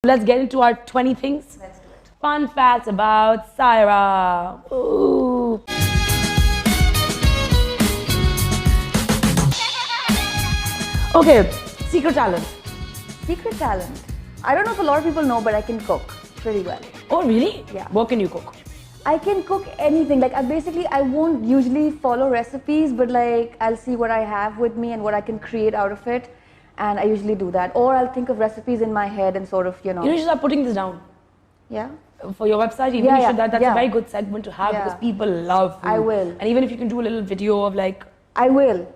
Let's get into our 20 things. Let's do it. Fun facts about Syra. Ooh. Okay, secret talent. Secret talent. I don't know if a lot of people know, but I can cook pretty well. Oh, really? Yeah. What can you cook? I can cook anything. Like I won't usually follow recipes, but like I'll see what I have with me and what I can create out of it. And I usually do that. Or I'll think of recipes in my head and sort of, You should start putting this down. Yeah. For your website, even you should. That's a very good segment to have because people love food. I will. And even if you can do a little video of like... I will.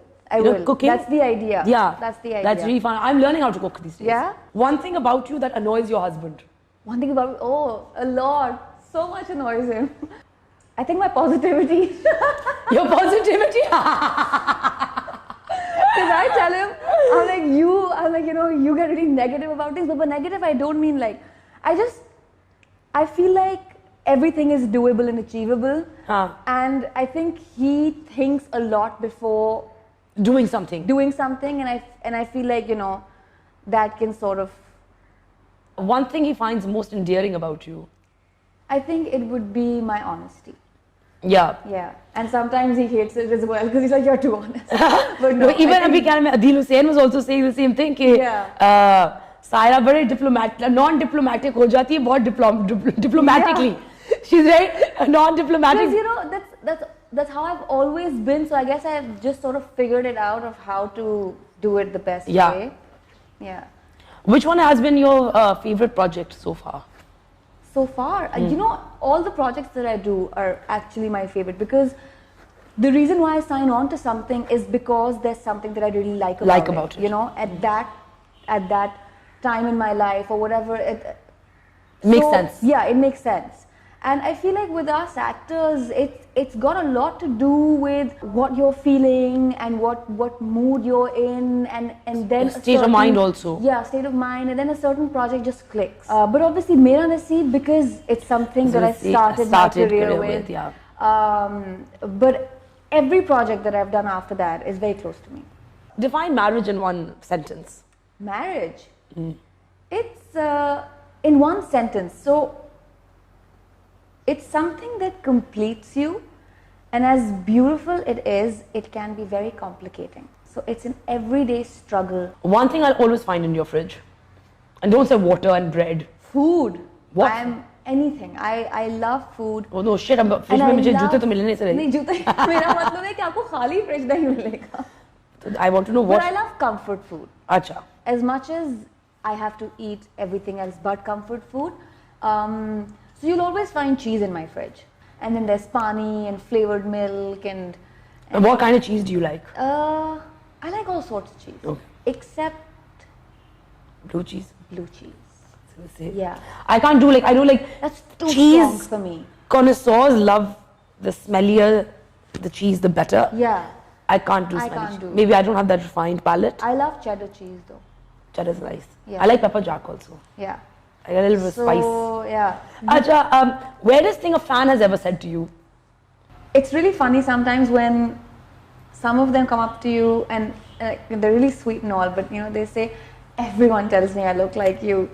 Cooking. That's the idea. Yeah. That's the idea. That's really fun. I'm learning how to cook these days. Yeah? One thing about you that annoys your husband. One thing about, a lot. So much annoys him. I think my positivity. Your positivity? Because I tell him, you get really negative about things. But by negative, I don't mean like, I feel like everything is doable and achievable. And I think he thinks a lot before doing something. And I feel like, that can sort of. One thing he finds most endearing about you. I think it would be my honesty. Yeah. Yeah. And sometimes he hates it as well because he's like, you're too honest. But no, even Adil Hussain was also saying the same thing. Syra very diplomatic, non-diplomatic ho jati hai, bahut diplomatically. Yeah. She's very non-diplomatic. Because that's how I've always been. So I guess I've just sort of figured it out of how to do it the best way. Yeah. Which one has been your favorite project so far? So far, all the projects that I do are actually my favorite because the reason why I sign on to something is because there's something that I really like about it. At that time in my life or whatever. Makes sense. Yeah, it makes sense. And I feel like with us actors, it's got a lot to do with what you're feeling and what mood you're in and then state of mind also. Yeah, state of mind, and then a certain project just clicks. But obviously Mera Naseeb, because it's something that I started my career with. But every project that I've done after that is very close to me. Define marriage in one sentence. Marriage? It's in one sentence. So it's something that completes you, and as beautiful it is, it can be very complicating. So it's an everyday struggle. One thing I'll always find in your fridge, and don't say water and bread. Food. What? Anything. I love food. Oh no, shit, fridge mein mujhe joote to milne se rahe. Nahi, joote. Mera matlab hai ki aapko khali fridge nahi milega. I want to know what. But I love comfort food. Acha. As much as I have to eat everything else but comfort food. So you'll always find cheese in my fridge, and then there's pani and flavored milk and what kind of cheese do you like? I like all sorts of cheese, except blue cheese. Blue cheese. Yeah. I can't do I do that's too cheese strong for me. Connoisseurs love the smellier the cheese, the better. Yeah. I can't do smelly cheese. Maybe I don't have that refined palate. I love cheddar cheese though. Cheddar's nice. Yeah. I like pepper jack also. Yeah. I got a little bit of spice. Yeah. Acha, weirdest thing a fan has ever said to you? It's really funny sometimes when some of them come up to you and they're really sweet and all, but they say, everyone tells me I look like you,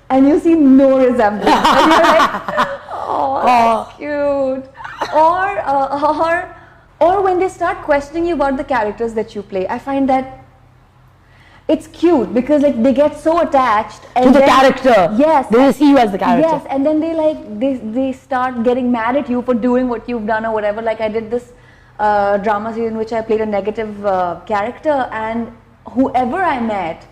and you see no resemblance. And you're like, oh, that's cute. Or when they start questioning you about the characters that you play, I find that it's cute because they get so attached to the character. Yes. They see you as the character. Yes, and then they start getting mad at you for doing what you've done or whatever. Like I did this drama series in which I played a negative character, and whoever I met,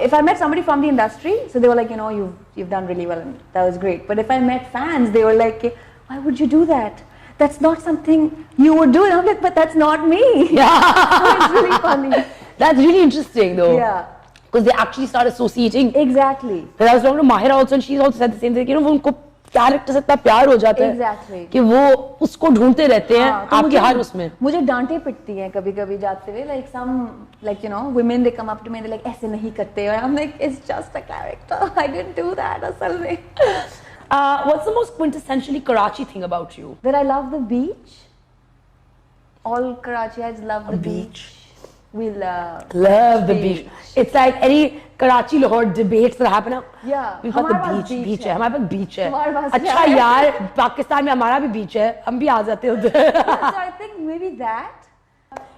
if I met somebody from the industry, so they were like, you've done really well and that was great. But if I met fans, they were like, why would you do that? That's not something you would do. And I'm like, but that's not me. Yeah. So it's really funny. That's really interesting though. Yeah. Because they actually start associating. Exactly. Because I was talking to Mahira also, and she's also said the same thing. उनको character से इतना प्यार हो जाता है. Exactly. कि वो उसको ढूंढते रहते हैं आपके हर उसमें. मुझे डांटे पिटती हैं कभी-कभी जाते हुए. Like some, women, they come up to me and they're like, ऐसे नहीं करते. And I'm like, it's just a character. I didn't do that असल में. What's the most quintessentially Karachi thing about you? That I love the beach. All Karachiites love the beach. We love the beach. It's like any Karachi Lahore debates that happen now. Yeah. We've got हमारे the pass beach. beach है. हमारे पास beach है. हमारे पास अच्छा क्या है? यार पाकिस्तान में हमारा भी beach है. हम भी आ जाते हैं उधर. So I think maybe that.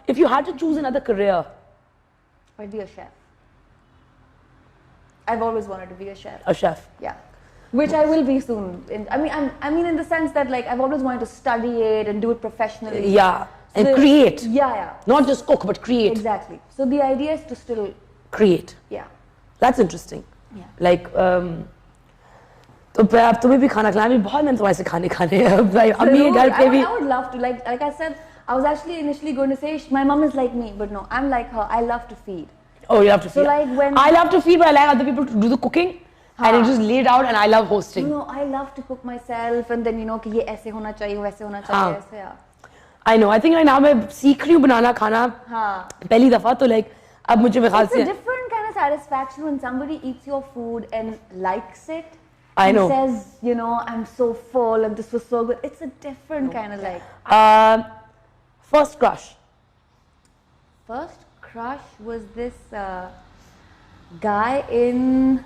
If you had to choose another career, I'd be a chef. I've always wanted to be a chef. a chef. Yeah. Which I will be soon. I mean, in the sense that like I've always wanted to study it and do it professionally. Yeah. And create. Yeah. Not just cook, but create. Exactly. So the idea is to still create. Yeah. That's interesting. Yeah. Like, तो अब तुम्हें भी खाना खिलाना भी बहुत मैंने तुम्हारे से खाने हैं. Like, अम्मी घर पे भी. I would love to. Like I said, I was actually initially going to say my mom is like me, but no, I'm like her. I love to feed. Oh, you love to feed. So like when I love to feed, but I like other people to do the cooking. And it just laid out, and I love hosting. No, I love to cook myself, and then कि ये ऐसे होना चाहिए, वैसे होना चाहिए, ऐसे yeah. I know. I think right now मैं सीख रही हूँ बनाना खाना. हाँ. पहली दफा तो like अब मुझे ख्याल से. It's a different kind of satisfaction when somebody eats your food and likes it. I know. And says, I'm so full and this was so good. It's a different kind of like. First crush. First crush was this guy in.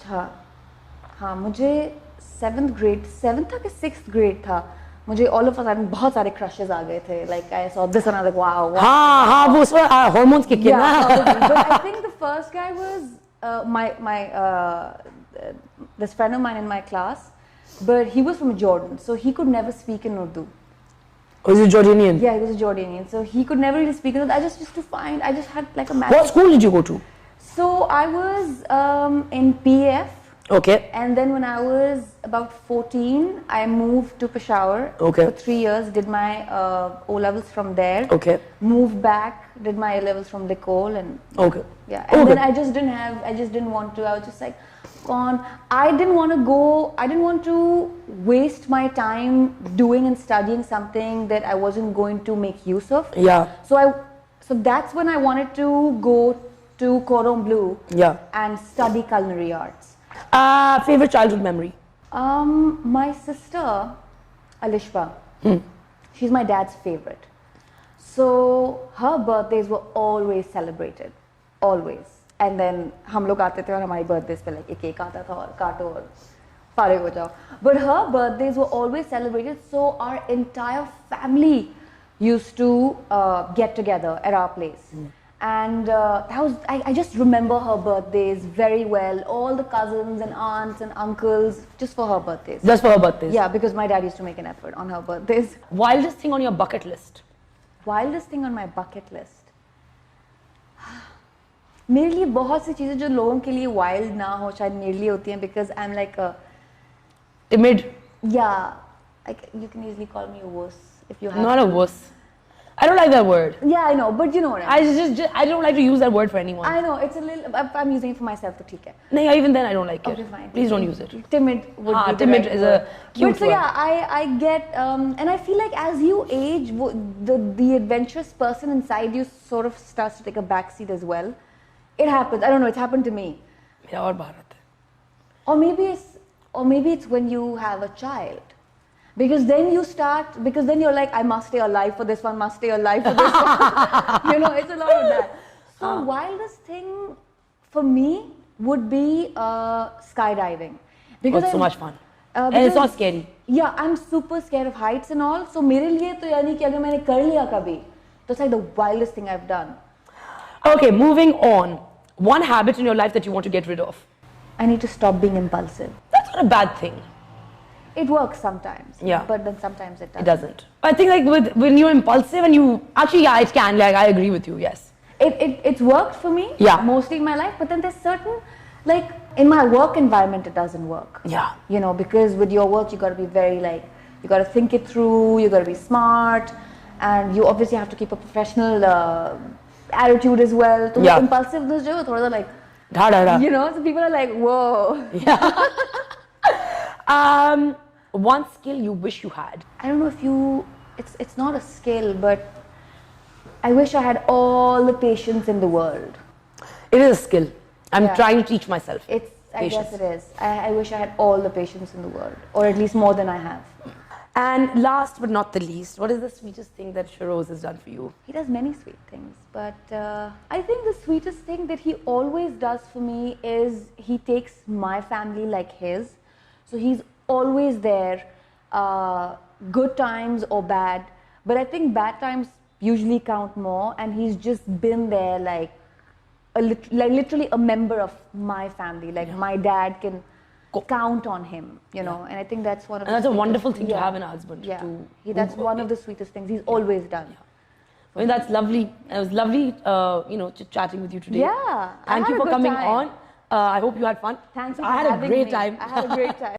हाँ मुझे 7th grade था कि 6th grade था मुझे all of a sudden बहुत सारे crushes आ गए थे like I saw this and I was like wow हाँ वो उसमें hormones kick in but I think the first guy was my this friend of mine in my class but he was from Jordan so he could never speak in Urdu. Oh, he's a Jordanian? Yeah, he was a Jordanian so he could never really speak in Urdu. I just used to find I just had like a What school did you go to? So I was in PF. Okay. And then when I was about 14, I moved to Peshawar for 3 years, did my O-levels from there. Okay. Moved back, did my A-levels from Nicole and okay. Yeah. And then I just didn't want to, I was just like, gone. I didn't want to waste my time doing and studying something that I wasn't going to make use of. Yeah. So that's when I wanted to go to Cordon Bleu and study culinary arts. Favorite childhood memory? My sister, Alishba, she's my dad's favorite. So her birthdays were always celebrated, always. And then हम लोग आते थे और हमारी birthdays पे like एक cake आता था और काटो और फारिग हो जाओ. But her birthdays were always celebrated, so our entire family used to get together at our place. And that was I just remember her birthdays very well. All the cousins and aunts and uncles just for her birthdays. Just for her birthdays? Yeah, because my dad used to make an effort on her birthdays. Wildest thing on your bucket list? Wildest thing on my bucket list? मेरे लिए बहुत सी चीजें जो लोगों के लिए wild ना हो शायद मेरे लिए होती हैं because I'm like a timid. Yeah, like you can easily call me a wuss if you have. Not a wuss. I don't like that word. Yeah, I know, but you know what I mean. I don't like to use that word for anyone. I know, it's a little. I'm using it for myself, so ठीक है. No, even then I don't like it. Okay, fine. Please don't use it. Timid would be the timid right is word. a cute But so word. yeah, I get and I feel like as you age, the adventurous person inside you sort of starts to take a backseat as well. It happens. I don't know. It's happened to me. मेरा और बाहर आता है. Or maybe it's when you have a child. Because then you're like, I must stay alive for this one, must stay alive for this one. It's a lot of that. So wildest thing for me would be skydiving. Because it's so much fun. And it's not scary. Yeah, I'm super scared of heights and all. So मेरे लिए तो यानी कि अगर मैंने कर लिया कभी, तो it's like the wildest thing I've done. Okay, moving on. One habit in your life that you want to get rid of? I need to stop being impulsive. That's not a bad thing. It works sometimes, but then sometimes it doesn't. It doesn't. I think like when you're impulsive and you actually it can. Like I agree with you. Yes. It's worked for me. Yeah. Mostly in my life, but then there's certain like in my work environment it doesn't work. Yeah. Because with your work you got to be very you got to think it through. You got to be smart, and you obviously have to keep a professional attitude as well. So impulsiveness, jo thoda like. Da da da. So people are like, whoa. Yeah. One skill you wish you had? I don't know if it's not a skill, but I wish I had all the patience in the world. It is a skill. I'm trying to teach myself. I guess it is. I wish I had all the patience in the world, or at least more than I have. And last but not the least, what is the sweetest thing that Shehroz has done for you? He does many sweet things, but I think the sweetest thing that he always does for me is he takes my family like his. So he's always there, good times or bad. But I think bad times usually count more, and he's just been there like literally a member of my family. Like my dad can count on him, you know, and I think that's one of and that's a wonderful thing to have in a husband. Yeah, that's one of the sweetest things he's always done. I mean, that's lovely. It was lovely, chatting with you today. Yeah, Thank you for coming on. I hope you had fun. Thanks for I had a having great me. time. I had a great time.